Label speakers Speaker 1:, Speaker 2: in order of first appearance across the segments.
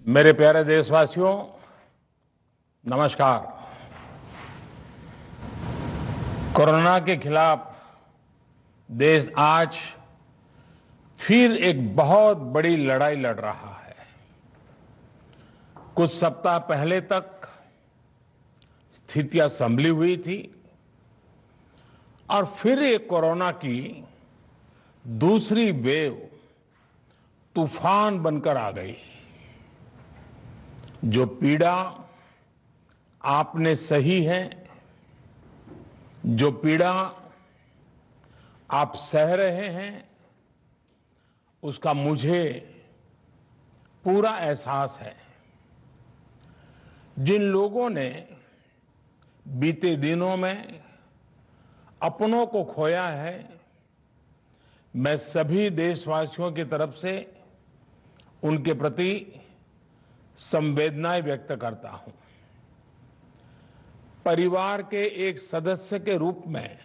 Speaker 1: मेरे प्यारे देशवासियों, नमस्कार। कोरोना के खिलाफ देश आज फिर एक बहुत बड़ी लड़ाई लड़ रहा है। कुछ सप्ताह पहले तक स्थितियां संभली हुई थी और फिर एक कोरोना की दूसरी वेव तूफान बनकर आ गई। जो पीड़ा आपने सही है, जो पीड़ा आप सह रहे हैं, उसका मुझे पूरा एहसास है। जिन लोगों ने बीते दिनों में अपनों को खोया है, मैं सभी देशवासियों की तरफ से उनके प्रति संवेदनाएं व्यक्त करता हूं। परिवार के एक सदस्य के रूप में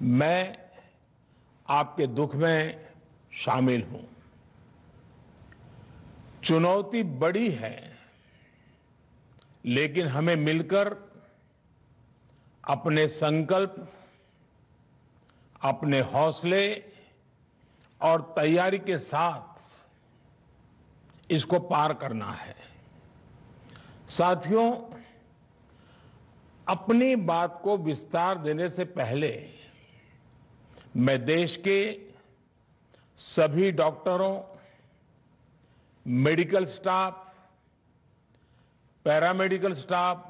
Speaker 1: मैं आपके दुख में शामिल हूं। चुनौती बड़ी है, लेकिन हमें मिलकर अपने संकल्प, अपने हौसले और तैयारी के साथ इसको पार करना है। साथियों, अपनी बात को विस्तार देने से पहले मैं देश के सभी डॉक्टरों, मेडिकल स्टाफ, पैरामेडिकल स्टाफ,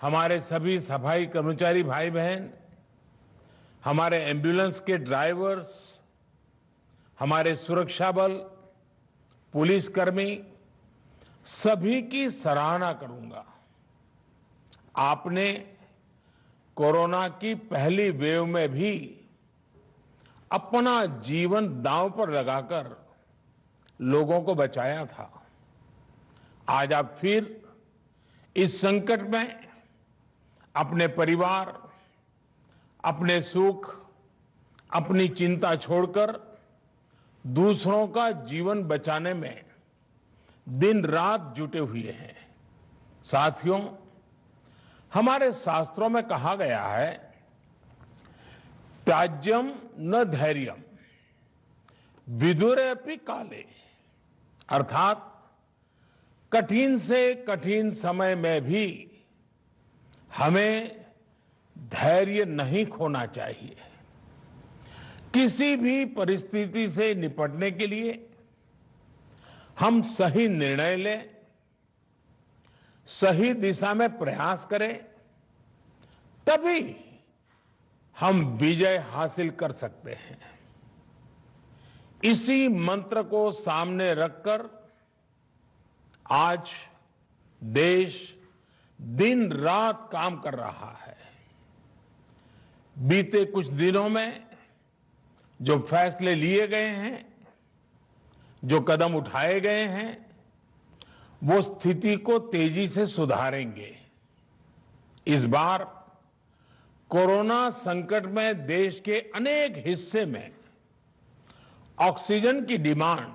Speaker 1: हमारे सभी सफाई कर्मचारी भाई बहन, हमारे एम्बुलेंस के ड्राइवर्स, हमारे सुरक्षा बल, पुलिसकर्मी, सभी की सराहना करूंगा। आपने कोरोना की पहली वेव में भी अपना जीवन दांव पर लगाकर लोगों को बचाया था। आज आप फिर इस संकट में अपने परिवार, अपने सुख, अपनी चिंता छोड़कर दूसरों का जीवन बचाने में दिन रात जुटे हुए हैं। साथियों, हमारे शास्त्रों में कहा गया है, त्याज्यम न धैर्यम विदुरेऽपि काले, अर्थात कठिन से कठिन समय में भी हमें धैर्य नहीं खोना चाहिए। किसी भी परिस्थिति से निपटने के लिए हम सही निर्णय लें, सही दिशा में प्रयास करें, तभी हम विजय हासिल कर सकते हैं। इसी मंत्र को सामने रखकर आज देश दिन रात काम कर रहा है। बीते कुछ दिनों में जो फैसले लिए गए हैं, जो कदम उठाए गए हैं, वो स्थिति को तेजी से सुधारेंगे। इस बार कोरोना संकट में देश के अनेक हिस्से में ऑक्सीजन की डिमांड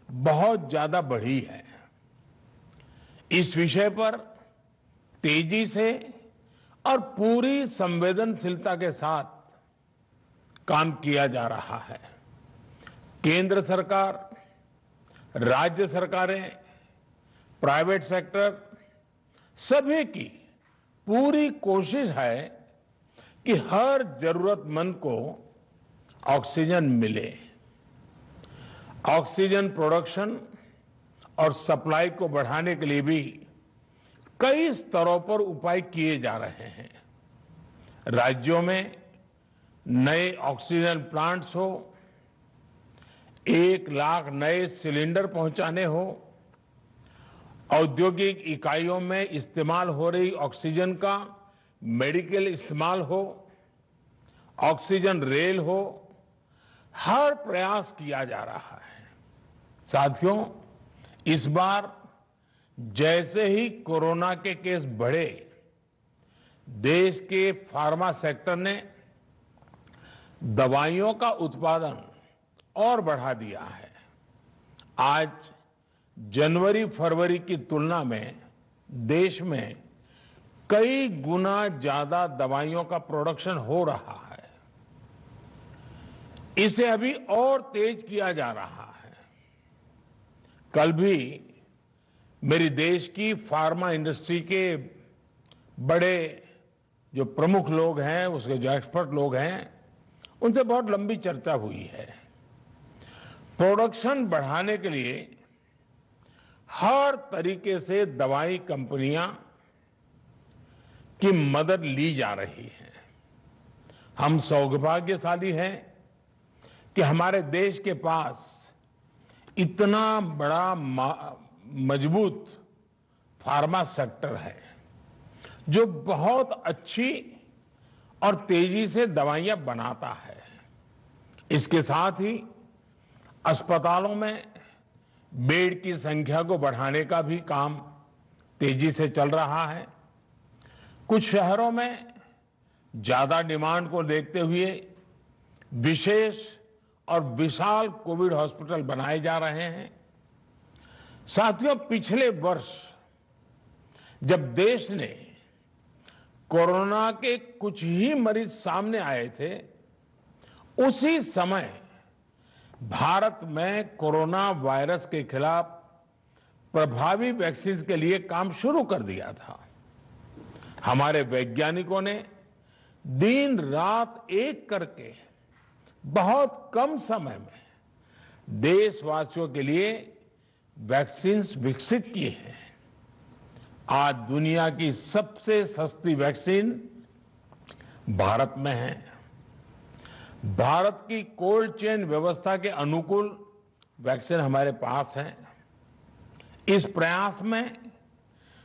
Speaker 1: बहुत ज्यादा बढ़ी है। इस विषय पर तेजी से और पूरी संवेदनशीलता के साथ काम किया जा रहा है। केंद्र सरकार, राज्य सरकारें, प्राइवेट सेक्टर, सभी की पूरी कोशिश है कि हर जरूरतमंद को ऑक्सीजन मिले। ऑक्सीजन प्रोडक्शन और सप्लाई को बढ़ाने के लिए भी कई स्तरों पर उपाय किए जा रहे हैं। राज्यों में नए ऑक्सीजन प्लांट्स हो, 1 लाख नए सिलेंडर पहुंचाने हो, औद्योगिक इकाइयों में इस्तेमाल हो रही ऑक्सीजन का मेडिकल इस्तेमाल हो, ऑक्सीजन रेल हो, हर प्रयास किया जा रहा है। साथियों, इस बार जैसे ही कोरोना के केस बढ़े, देश के फार्मा सेक्टर ने दवाइयों का उत्पादन और बढ़ा दिया है। आज जनवरी फरवरी की तुलना में देश में कई गुना ज्यादा दवाइयों का प्रोडक्शन हो रहा है। इसे अभी और तेज किया जा रहा है। कल भी मेरी देश की फार्मा इंडस्ट्री के बड़े जो प्रमुख लोग हैं, उसके जो एक्सपर्ट लोग हैं, उनसे बहुत लंबी चर्चा हुई है। प्रोडक्शन बढ़ाने के लिए हर तरीके से दवाई कंपनियां की मदद ली जा रही है। हम सौभाग्यशाली हैं कि हमारे देश के पास इतना बड़ा मजबूत फार्मा सेक्टर है जो बहुत अच्छी और तेजी से दवाइयां बनाता है। इसके साथ ही अस्पतालों में बेड की संख्या को बढ़ाने का भी काम तेजी से चल रहा है। कुछ शहरों में ज्यादा डिमांड को देखते हुए विशेष और विशाल कोविड हॉस्पिटल बनाए जा रहे हैं। साथियों, पिछले वर्ष जब देश ने कोरोना के कुछ ही मरीज सामने आए थे, उसी समय भारत में कोरोना वायरस के खिलाफ प्रभावी वैक्सीन के लिए काम शुरू कर दिया था। हमारे वैज्ञानिकों ने दिन रात एक करके बहुत कम समय में देशवासियों के लिए वैक्सीन विकसित की है। आज दुनिया की सबसे सस्ती वैक्सीन भारत में है। भारत की कोल्ड चेन व्यवस्था के अनुकूल वैक्सीन हमारे पास है। इस प्रयास में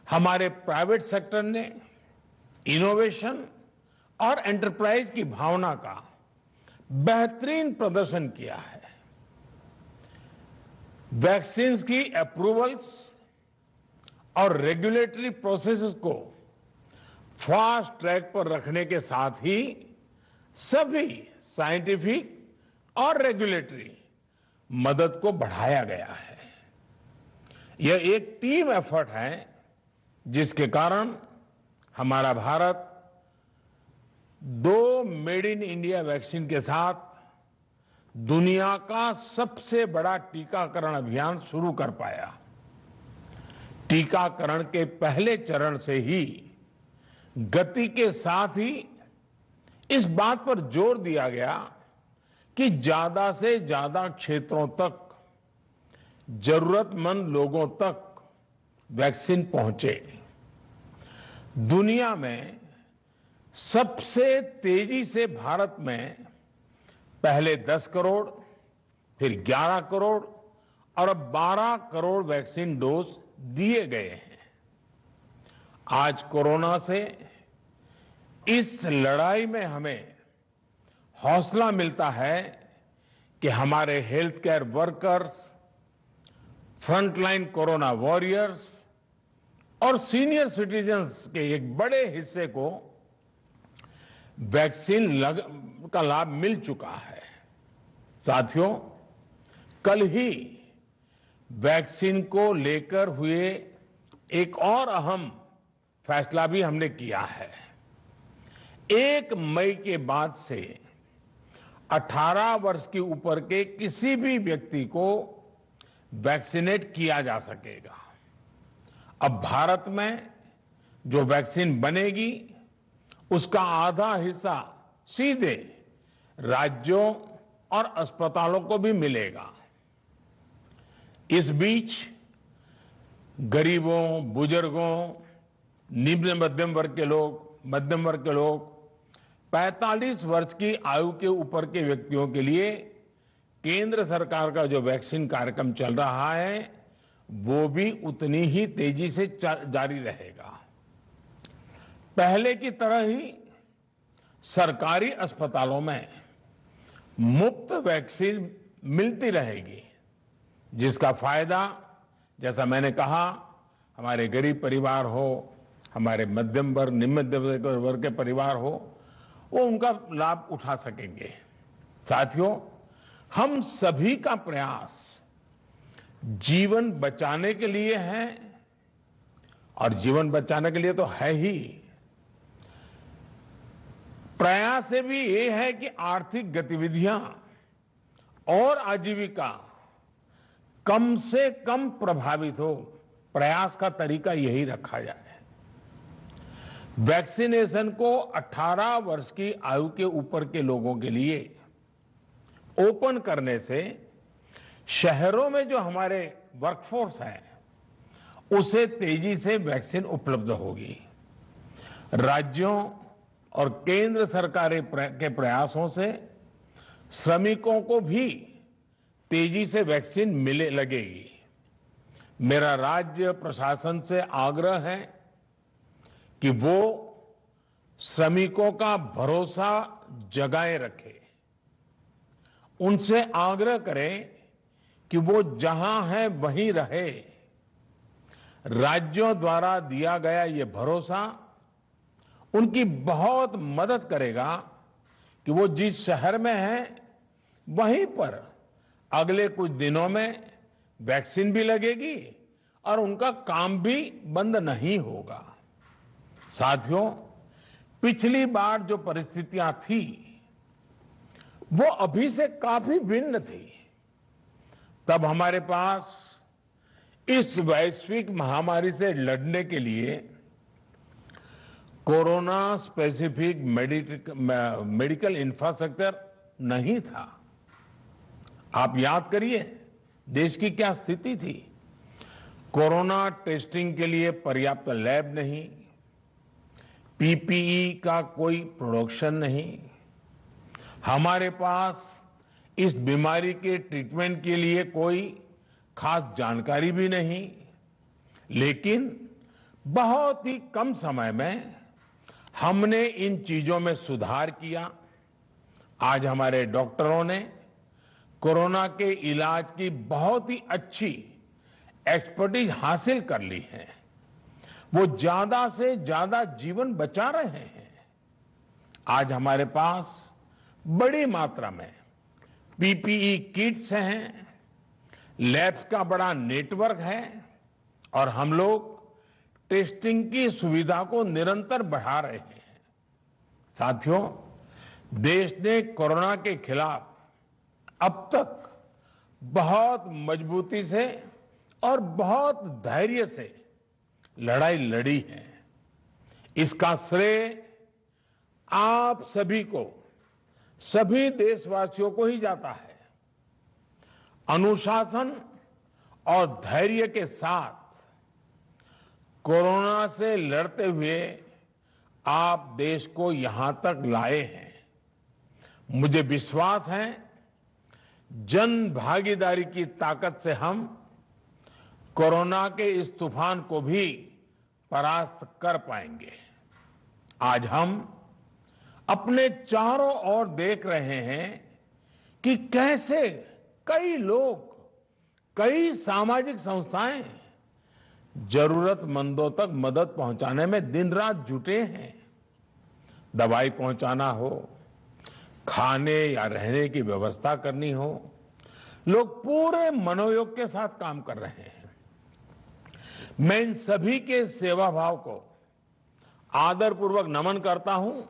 Speaker 1: हमारे प्राइवेट सेक्टर ने इनोवेशन और एंटरप्राइज की भावना का बेहतरीन प्रदर्शन किया है। वैक्सीन की अप्रूवल्स और रेगुलेटरी प्रोसेसेस को फास्ट ट्रैक पर रखने के साथ ही सभी साइंटिफिक और रेगुलेटरी मदद को बढ़ाया गया है। यह एक टीम एफर्ट है जिसके कारण हमारा Bharat 2 made in India vaccine के साथ दुनिया का सबसे बड़ा टीकाकरण अभियान शुरू कर पाया। टीकाकरण के पहले चरण से ही गति के साथ ही इस बात पर जोर दिया गया कि ज्यादा से ज्यादा क्षेत्रों तक, जरूरतमंद लोगों तक वैक्सीन पहुंचे। दुनिया में सबसे तेजी से भारत में पहले 10 करोड़, फिर 11 करोड़ और अब 12 करोड़ वैक्सीन डोज दिए गए हैं। आज कोरोना से इस लड़ाई में हमें हौसला मिलता है कि हमारे health care workers, frontline corona warriors और सीनियर सिटीजन्स के एक बड़े हिस्से को वैक्सीन का लाभ मिल चुका है। साथियों, कल ही वैक्सीन को लेकर हुए एक और अहम फैसला भी हमने किया है। 1 मई के बाद से 18 वर्ष के ऊपर के किसी भी व्यक्ति को वैक्सीनेट किया जा सकेगा। अब भारत में जो वैक्सीन बनेगी उसका आधा हिस्सा सीधे राज्यों और अस्पतालों को भी मिलेगा। इस बीच गरीबों, बुजुर्गों, निम्न मध्यम वर्ग के लोग, 45 वर्ष की आयु के ऊपर के व्यक्तियों के लिए केंद्र सरकार का जो वैक्सीन कार्यक्रम चल रहा है वो भी उतनी ही तेजी से जारी रहेगा। पहले की तरह ही सरकारी अस्पतालों में मुफ्त वैक्सीन मिलती रहेगी, जिसका फायदा, जैसा मैंने कहा, हमारे गरीब परिवार हो, हमारे मध्यम वर्ग, निम्न मध्यम वर्ग के परिवार हो, वो उनका लाभ उठा सकेंगे। साथियों, हम सभी का प्रयास जीवन बचाने के लिए है, और जीवन बचाने के लिए तो है ही, प्रयास से भी ये है कि आर्थिक गतिविधियां और आजीविका कम से कम प्रभावित हो। प्रयास का तरीका यही रखा जाए। वैक्सीनेशन को 18 वर्ष की आयु के ऊपर के लोगों के लिए ओपन करने से शहरों में जो हमारे वर्कफोर्स है उसे तेजी से वैक्सीन उपलब्ध होगी। राज्यों और केंद्र सरकार के प्रयासों से श्रमिकों को भी तेजी से वैक्सीन मिले लगेगी। मेरा राज्य प्रशासन से आग्रह है कि वो श्रमिकों का भरोसा जगाए रखे। उनसे आग्रह करें कि वो जहां है वहीं रहे। राज्यों द्वारा दिया गया ये भरोसा उनकी बहुत मदद करेगा कि वो जिस शहर में हैं वहीं पर अगले कुछ दिनों में वैक्सीन भी लगेगी और उनका काम भी बंद नहीं होगा। साथियों, पिछली बार जो परिस्थितियां थी वो अभी से काफी भिन्न थी। तब हमारे पास इस वैश्विक महामारी से लड़ने के लिए कोरोना स्पेसिफिक मेडिकल इंफ्रास्ट्रक्चर नहीं था। आप याद करिए देश की क्या स्थिति थी। कोरोना टेस्टिंग के लिए पर्याप्त लैब नहीं, पीपीई का कोई प्रोडक्शन नहीं, हमारे पास इस बीमारी के ट्रीटमेंट के लिए कोई खास जानकारी भी नहीं। लेकिन बहुत ही कम समय में हमने इन चीजों में सुधार किया। आज हमारे डॉक्टरों ने कोरोना के इलाज की बहुत ही अच्छी एक्सपर्टीज हासिल कर ली है। वो ज्यादा से ज्यादा जीवन बचा रहे हैं। आज हमारे पास बड़ी मात्रा में पीपीई किट्स हैं, लैब्स का बड़ा नेटवर्क है और हम लोग टेस्टिंग की सुविधा को निरंतर बढ़ा रहे हैं। साथियों, देश ने कोरोना के खिलाफ अब तक बहुत मजबूती से और बहुत धैर्य से लड़ाई लड़ी है। इसका श्रेय आप सभी को, सभी देशवासियों को ही जाता है। अनुशासन और धैर्य के साथ कोरोना से लड़ते हुए आप देश को यहां तक लाए हैं। मुझे विश्वास है जन भागीदारी की ताकत से हम कोरोना के इस तूफान को भी परास्त कर पाएंगे। आज हम अपने चारों ओर देख रहे हैं कि कैसे कई लोग, कई सामाजिक संस्थाएं जरूरतमंदों तक मदद पहुंचाने में दिन रात जुटे हैं। दवाई पहुंचाना हो, खाने या रहने की व्यवस्था करनी हो, लोग पूरे मनोयोग के साथ काम कर रहे हैं। मैं इन सभी के सेवा भाव को आदरपूर्वक नमन करता हूं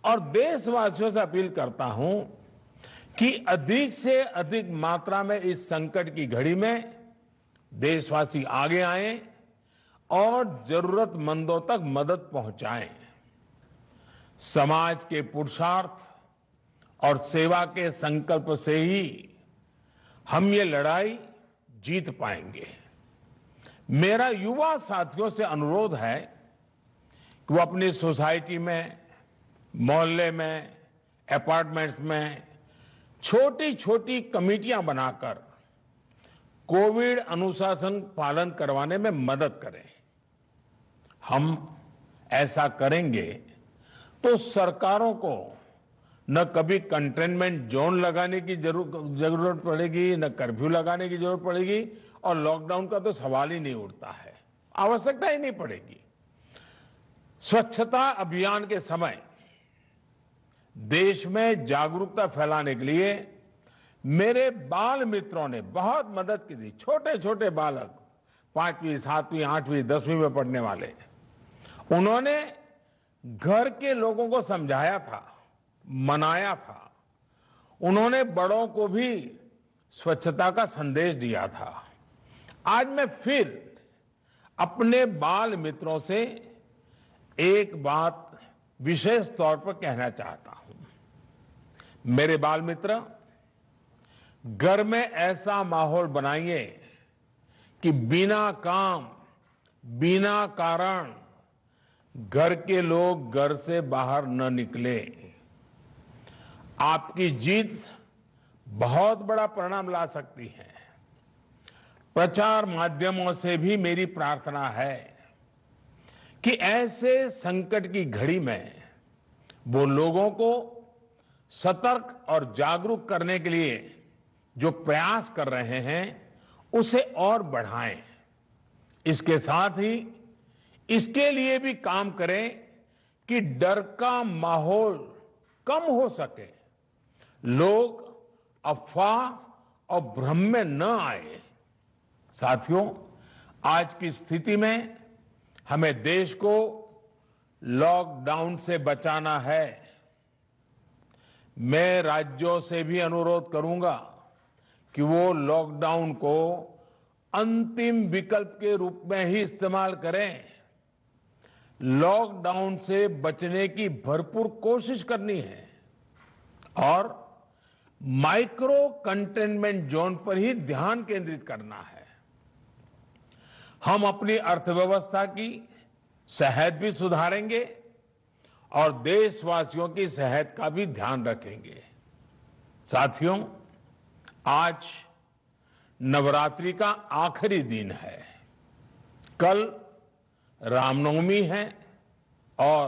Speaker 1: और देशवासियों से अपील करता हूं कि अधिक से अधिक मात्रा में इस संकट की घड़ी में देशवासी आगे आएं और जरूरतमंदों तक मदद पहुंचाएं। समाज के पुरुषार्थ और सेवा के संकल्प से ही हम ये लड़ाई जीत पाएंगे। मेरा युवा साथियों से अनुरोध है कि वो अपनी सोसाइटी में, मोहल्ले में, अपार्टमेंट्स में छोटी छोटी कमेटियां बनाकर कोविड अनुशासन पालन करवाने में मदद करें। हम ऐसा करेंगे तो सरकारों को न कभी कंटेनमेंट जोन लगाने की जरूरत पड़ेगी, न कर्फ्यू लगाने की जरूरत पड़ेगी और लॉकडाउन का तो सवाल ही नहीं उठता है, आवश्यकता ही नहीं पड़ेगी। स्वच्छता अभियान के समय देश में जागरूकता फैलाने के लिए मेरे बाल मित्रों ने बहुत मदद की थी। छोटे छोटे बालक, 5वीं, 7वीं, 8वीं, 10वीं में पढ़ने वाले, उन्होंने घर के लोगों को समझाया था, मनाया था। उन्होंने बड़ों को भी स्वच्छता का संदेश दिया था। आज मैं फिर अपने बाल मित्रों से एक बात विशेष तौर पर कहना चाहता हूं। मेरे बाल मित्र, घर में ऐसा माहौल बनाइए कि बिना काम, बिना कारण घर के लोग घर से बाहर न निकले। आपकी जीत बहुत बड़ा परिणाम ला सकती है। प्रचार माध्यमों से भी मेरी प्रार्थना है कि ऐसे संकट की घड़ी में वो लोगों को सतर्क और जागरूक करने के लिए जो प्रयास कर रहे हैं उसे और बढ़ाएं। इसके साथ ही इसके लिए भी काम करें कि डर का माहौल कम हो सके, लोग अफवाह और भ्रम में न आए। साथियों, आज की स्थिति में हमें देश को लॉकडाउन से बचाना है। मैं राज्यों से भी अनुरोध करूंगा कि वो लॉकडाउन को अंतिम विकल्प के रूप में ही इस्तेमाल करें। लॉकडाउन से बचने की भरपूर कोशिश करनी है और माइक्रो कंटेनमेंट जोन पर ही ध्यान केंद्रित करना है। हम अपनी अर्थव्यवस्था की सेहत भी सुधारेंगे और देशवासियों की सेहत का भी ध्यान रखेंगे। साथियों, आज नवरात्रि का आखिरी दिन है। कल रामनवमी है और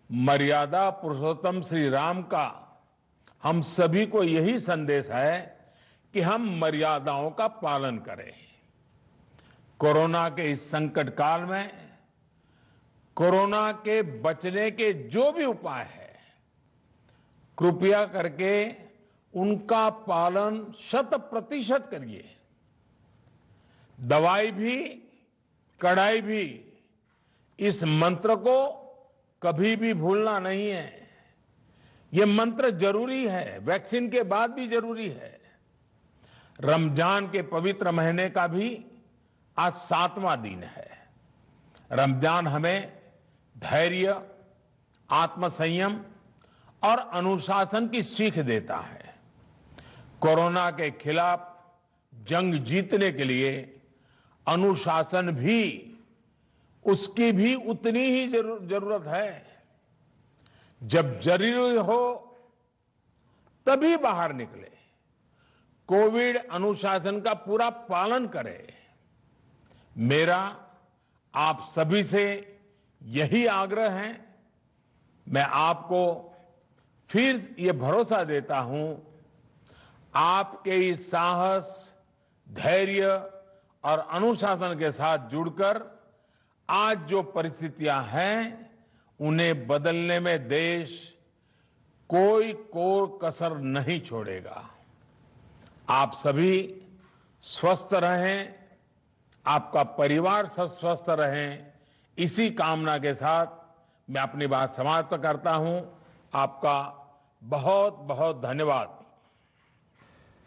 Speaker 1: मर्यादा पुरुषोत्तम श्री राम का हम सभी को यही संदेश है कि हम मर्यादाओं का पालन करें। कोरोना के इस संकट काल में कोरोना के बचने के जो भी उपाय है, कृपया करके उनका पालन 100% करिए। दवाई भी, कड़ाई भी, इस मंत्र को कभी भी भूलना नहीं है। ये मंत्र जरूरी है, वैक्सीन के बाद भी जरूरी है। रमजान के पवित्र महीने का भी आज 7वां दिन है। रमजान हमें धैर्य, आत्मसंयम और अनुशासन की सीख देता है। कोरोना के खिलाफ जंग जीतने के लिए अनुशासन भी, उसकी भी उतनी ही जरूरत है। जब जरूरी हो तभी बाहर निकले, कोविड अनुशासन का पूरा पालन करें। मेरा आप सभी से यही आग्रह है। मैं आपको फिर ये भरोसा देता हूं, आपके इस साहस, धैर्य और अनुशासन के साथ जुड़कर आज जो परिस्थितियां हैं उन्हें बदलने में देश कोई कसर नहीं छोड़ेगा। आप सभी स्वस्थ रहें, आपका परिवार स्वस्थ रहें, इसी कामना के साथ मैं अपनी बात समाप्त करता हूं। आपका बहुत बहुत धन्यवाद।